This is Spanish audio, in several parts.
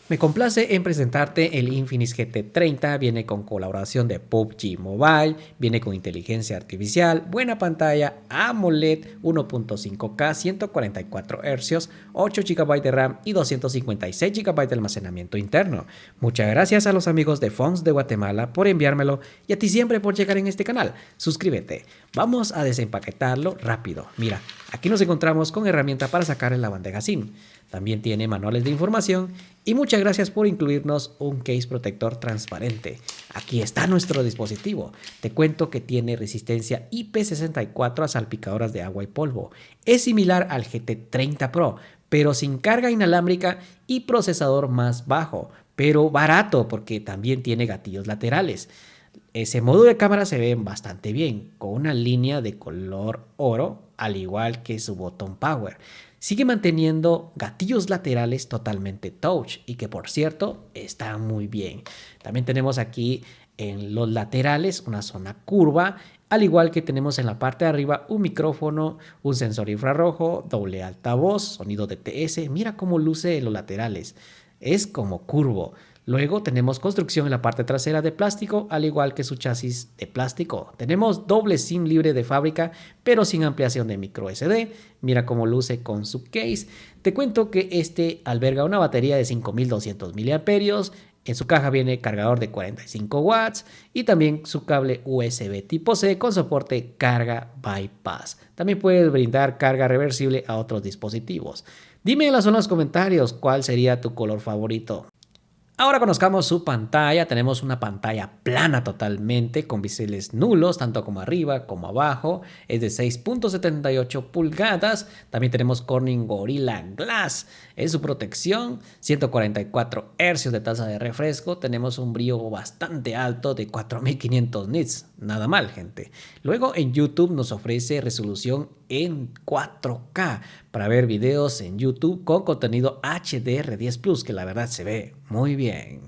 Me complace en presentarte el Infinix GT30, viene con colaboración de PUBG Mobile, viene con inteligencia artificial, buena pantalla, AMOLED 1.5K, 144 Hz, 8 GB de RAM y 256 GB de almacenamiento interno. Muchas gracias a los amigos de Phones de Guatemala por enviármelo y a ti siempre por llegar en este canal. Suscríbete. Vamos a desempaquetarlo rápido. Mira, aquí nos encontramos con herramienta para sacar en la bandeja SIM. También tiene manuales de información y muchas gracias por incluirnos un case protector transparente. Aquí está nuestro dispositivo. Te cuento que tiene resistencia IP64 a salpicadoras de agua y polvo. Es similar al GT30 Pro, pero sin carga inalámbrica y procesador más bajo, pero barato porque también tiene gatillos laterales. Ese modo de cámara se ve bastante bien, con una línea de color oro, al igual que su botón power. Sigue manteniendo gatillos laterales totalmente touch y que por cierto está muy bien. También tenemos aquí en los laterales una zona curva, al igual que tenemos en la parte de arriba un micrófono, un sensor infrarrojo, doble altavoz, sonido DTS. Mira cómo luce en los laterales, es como curvo. Luego tenemos construcción en la parte trasera de plástico, al igual que su chasis de plástico. Tenemos doble SIM libre de fábrica, pero sin ampliación de micro SD. Mira cómo luce con su case. Te cuento que este alberga una batería de 5200 mAh. En su caja viene cargador de 45 watts y también su cable USB tipo C con soporte carga bypass. También puedes brindar carga reversible a otros dispositivos. Dime en la zona de los comentarios cuál sería tu color favorito. Ahora conozcamos su pantalla. Tenemos una pantalla plana totalmente con biseles nulos, tanto como arriba como abajo. Es de 6.78 pulgadas. También tenemos Corning Gorilla Glass. Es su protección, 144 Hz de tasa de refresco. Tenemos un brillo bastante alto de 4500 nits. Nada mal, gente. Luego en YouTube nos ofrece resolución en 4K para ver videos en YouTube con contenido HDR10 Plus, que la verdad se ve muy bien.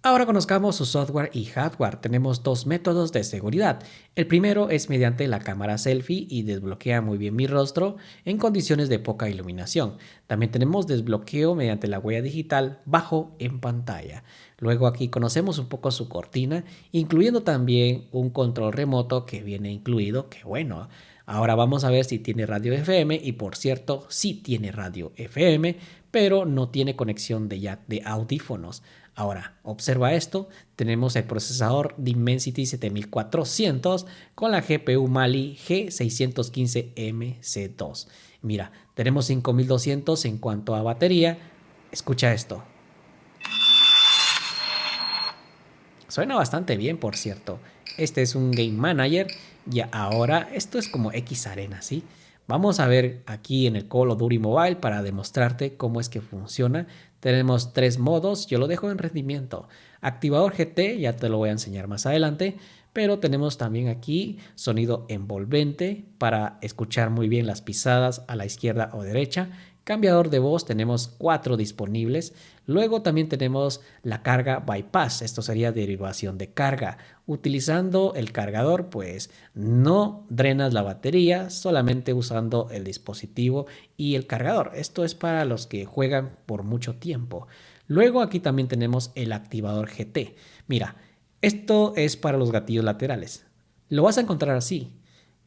Ahora conozcamos su software y hardware. Tenemos dos métodos de seguridad. El primero es mediante la cámara selfie y desbloquea muy bien mi rostro en condiciones de poca iluminación. También tenemos desbloqueo mediante la huella digital bajo en pantalla. Luego aquí conocemos un poco su cortina, incluyendo también un control remoto que viene incluido, que bueno. Ahora vamos a ver si tiene radio FM y por cierto, sí tiene radio FM, pero no tiene conexión de jack de audífonos. Ahora, observa esto, tenemos el procesador Dimensity 7400 con la GPU Mali G615MC2. Mira, tenemos 5200 en cuanto a batería. Escucha esto. Suena bastante bien, por cierto. Este es un Game Manager y ahora esto es como X Arena, ¿sí? Vamos a ver aquí en el Call of Duty Mobile para demostrarte cómo es que funciona. Tenemos tres modos, yo lo dejo en rendimiento. Activador GT, ya te lo voy a enseñar más adelante, pero tenemos también aquí sonido envolvente para escuchar muy bien las pisadas a la izquierda o derecha. Cambiador de voz, tenemos 4 disponibles. Luego también tenemos la carga bypass, esto sería derivación de carga. Utilizando el cargador, pues no drenas la batería, solamente usando el dispositivo y el cargador. Esto es para los que juegan por mucho tiempo. Luego aquí también tenemos el activador GT. Mira, esto es para los gatillos laterales. Lo vas a encontrar así.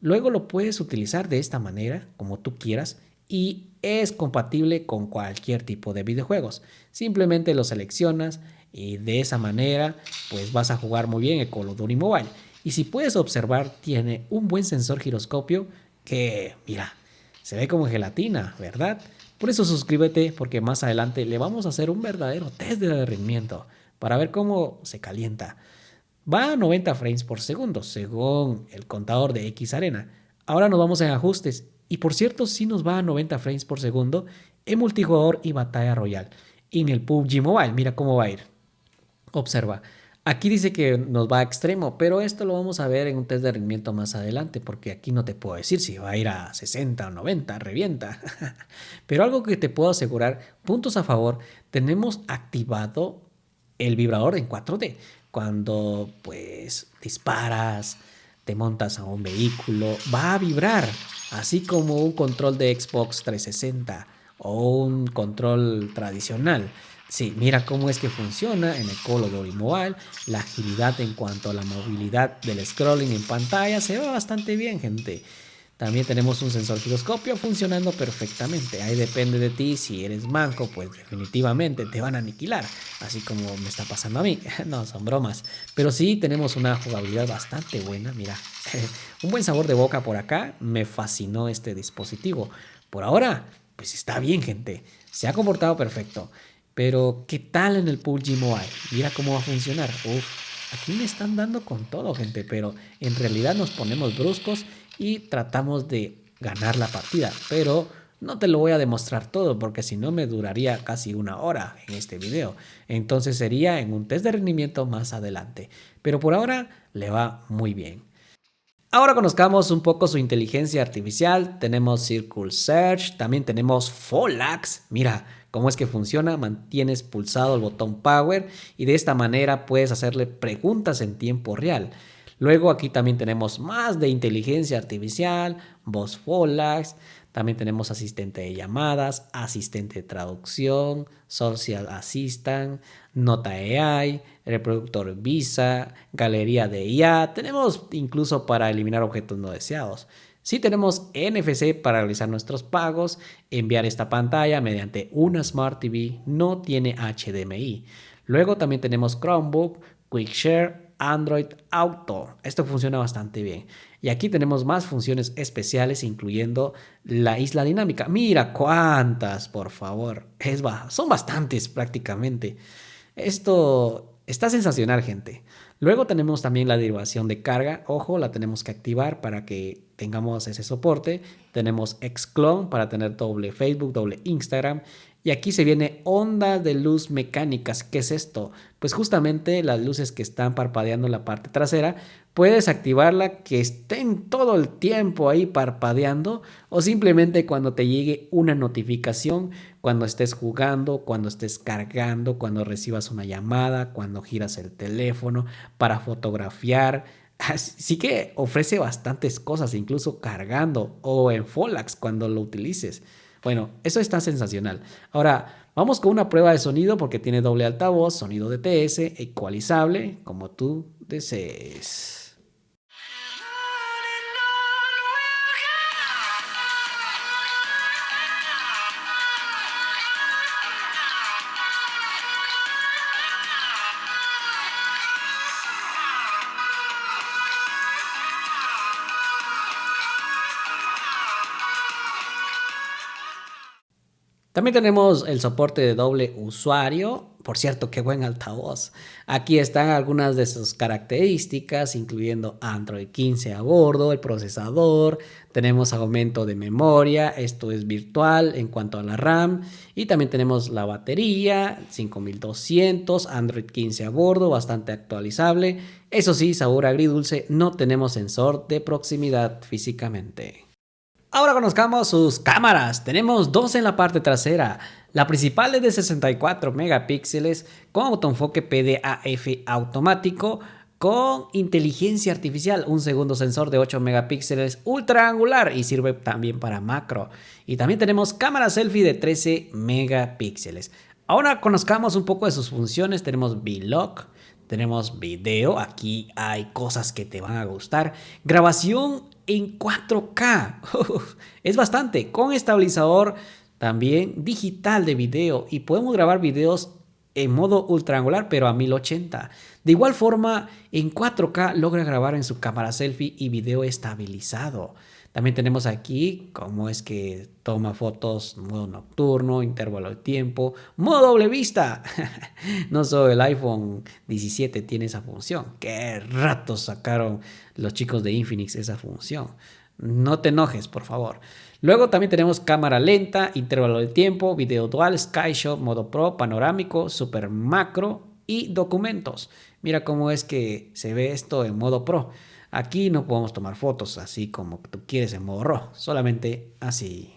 Luego lo puedes utilizar de esta manera, como tú quieras, y es compatible con cualquier tipo de videojuegos. Simplemente lo seleccionas y de esa manera pues vas a jugar muy bien el Call of Duty Mobile. Y si puedes observar, tiene un buen sensor giroscopio que, mira, se ve como gelatina, ¿verdad? Por eso suscríbete porque más adelante le vamos a hacer un verdadero test de rendimiento para ver cómo se calienta. Va a 90 frames por segundo, según el contador de X Arena. Ahora nos vamos en ajustes. Y por cierto, sí nos va a 90 frames por segundo en multijugador y batalla royal. Y en el PUBG Mobile, mira cómo va a ir. Observa. Aquí dice que nos va a extremo, pero esto lo vamos a ver en un test de rendimiento más adelante, porque aquí no te puedo decir si va a ir a 60 o 90, revienta. Pero algo que te puedo asegurar, puntos a favor, tenemos activado el vibrador en 4D. Cuando pues disparas, te montas a un vehículo, va a vibrar, así como un control de Xbox 360 o un control tradicional. Sí, mira cómo es que funciona en el Call of Duty Mobile. La agilidad en cuanto a la movilidad del scrolling en pantalla se ve bastante bien, gente. También tenemos un sensor giroscopio funcionando perfectamente. Ahí depende de ti. Si eres manco, pues definitivamente te van a aniquilar. Así como me está pasando a mí. No, son bromas. Pero sí tenemos una jugabilidad bastante buena. Mira, un buen sabor de boca por acá. Me fascinó este dispositivo. Por ahora, pues está bien, gente. Se ha comportado perfecto. Pero, ¿qué tal en el PUBG Mobile? Mira cómo va a funcionar. Uf, aquí me están dando con todo, gente. Pero en realidad nos ponemos bruscos y tratamos de ganar la partida, pero no te lo voy a demostrar todo porque si no me duraría casi una hora en este video, entonces sería en un test de rendimiento más adelante, pero por ahora le va muy bien. Ahora conozcamos un poco su inteligencia artificial. Tenemos Circle Search, también tenemos Folax. Mira cómo es que funciona. Mantienes pulsado el botón Power y de esta manera puedes hacerle preguntas en tiempo real. Luego aquí también tenemos más de inteligencia artificial, voz Folax. También tenemos asistente de llamadas, asistente de traducción, social assistant, nota AI, reproductor Visa, galería de IA. Tenemos incluso para eliminar objetos no deseados. Sí tenemos NFC para realizar nuestros pagos, enviar esta pantalla mediante una Smart TV, no tiene HDMI. Luego también tenemos Chromebook, Quick Share, Android Auto. Esto funciona bastante bien. Y aquí tenemos más funciones especiales, incluyendo la isla dinámica. Mira cuántas, por favor. Son bastantes prácticamente. Esto está sensacional, gente. Luego tenemos también la derivación de carga. Ojo, la tenemos que activar para que tengamos ese soporte. Tenemos Xclone para tener doble Facebook, doble Instagram. Y aquí se viene ondas de luz mecánicas. ¿Qué es esto? Pues justamente las luces que están parpadeando en la parte trasera. Puedes activarla que estén todo el tiempo ahí parpadeando o simplemente cuando te llegue una notificación, cuando estés jugando, cuando estés cargando, cuando recibas una llamada, cuando giras el teléfono para fotografiar. Sí que ofrece bastantes cosas, incluso cargando o en Folax cuando lo utilices. Bueno, eso está sensacional. Ahora, vamos con una prueba de sonido porque tiene doble altavoz, sonido DTS, ecualizable, como tú desees. También tenemos el soporte de doble usuario. Por cierto, qué buen altavoz. Aquí están algunas de sus características, incluyendo Android 15 a bordo, el procesador. Tenemos aumento de memoria, esto es virtual en cuanto a la RAM. Y también tenemos la batería, 5200, Android 15 a bordo, bastante actualizable. Eso sí, sabor agridulce, no tenemos sensor de proximidad físicamente. Ahora conozcamos sus cámaras. Tenemos dos en la parte trasera. La principal es de 64 megapíxeles con autoenfoque PDAF automático con inteligencia artificial. Un segundo sensor de 8 megapíxeles ultra angular y sirve también para macro. Y también tenemos cámara selfie de 13 megapíxeles. Ahora conozcamos un poco de sus funciones. Tenemos Vlog. Tenemos video, aquí hay cosas que te van a gustar. Grabación en 4K, es bastante, con estabilizador también digital de video y podemos grabar videos en modo ultra angular pero a 1080. De igual forma, en 4K logra grabar en su cámara selfie y video estabilizado. También tenemos aquí cómo es que toma fotos, modo nocturno, intervalo de tiempo, modo doble vista. No solo el iPhone 17 tiene esa función. Qué ratos sacaron los chicos de Infinix esa función. No te enojes, por favor. Luego también tenemos cámara lenta, intervalo de tiempo, video dual, Skyshot, modo pro, panorámico, super macro y documentos. Mira cómo es que se ve esto en modo pro. Aquí no podemos tomar fotos así como tú quieres en modo RAW, solamente así.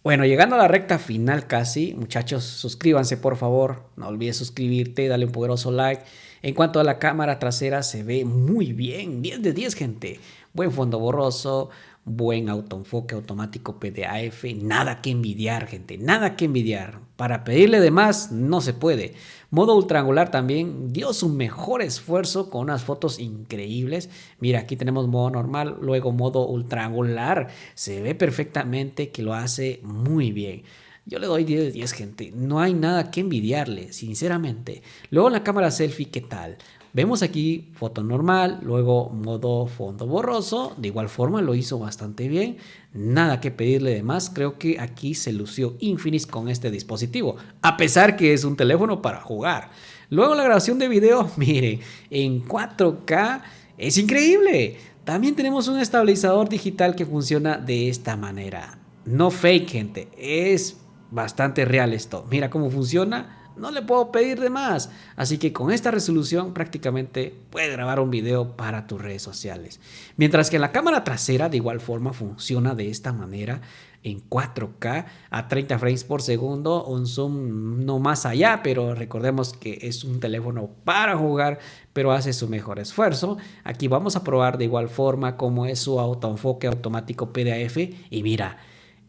Bueno, llegando a la recta final casi, muchachos, suscríbanse por favor, no olvides suscribirte, dale un poderoso like. En cuanto a la cámara trasera se ve muy bien, 10 de 10 gente, buen fondo borroso, buen autoenfoque automático PDAF, nada que envidiar, gente, nada que envidiar. Para pedirle de más no se puede. Modo ultra angular también dio su mejor esfuerzo con unas fotos increíbles. Mira, aquí tenemos modo normal, luego modo ultra angular. Se ve perfectamente que lo hace muy bien. Yo le doy 10 de 10, gente. No hay nada que envidiarle, sinceramente. Luego la cámara selfie, ¿qué tal? Vemos aquí foto normal, luego modo fondo borroso. De igual forma lo hizo bastante bien. Nada que pedirle de más. Creo que aquí se lució Infinix con este dispositivo. A pesar que es un teléfono para jugar. Luego la grabación de video, mire, en 4K es increíble. También tenemos un estabilizador digital que funciona de esta manera. No fake, gente. Es bastante real esto. Mira cómo funciona. No le puedo pedir de más. Así que con esta resolución prácticamente puedes grabar un video para tus redes sociales. Mientras que la cámara trasera de igual forma funciona de esta manera en 4K a 30 frames por segundo. Un zoom no más allá, pero recordemos que es un teléfono para jugar, pero hace su mejor esfuerzo. Aquí vamos a probar de igual forma cómo es su autoenfoque automático PDAF. Y mira,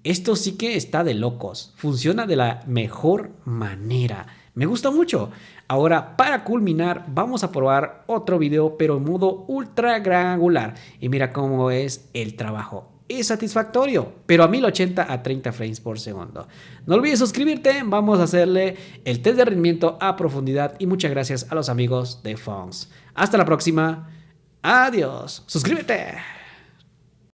esto sí que está de locos. Funciona de la mejor manera. Me gusta mucho. Ahora, para culminar, vamos a probar otro video, pero en modo ultra gran angular. Y mira cómo es el trabajo. Es satisfactorio, pero a 1080 a 30 frames por segundo. No olvides suscribirte. Vamos a hacerle el test de rendimiento a profundidad. Y muchas gracias a los amigos de Fonz. Hasta la próxima. Adiós. Suscríbete.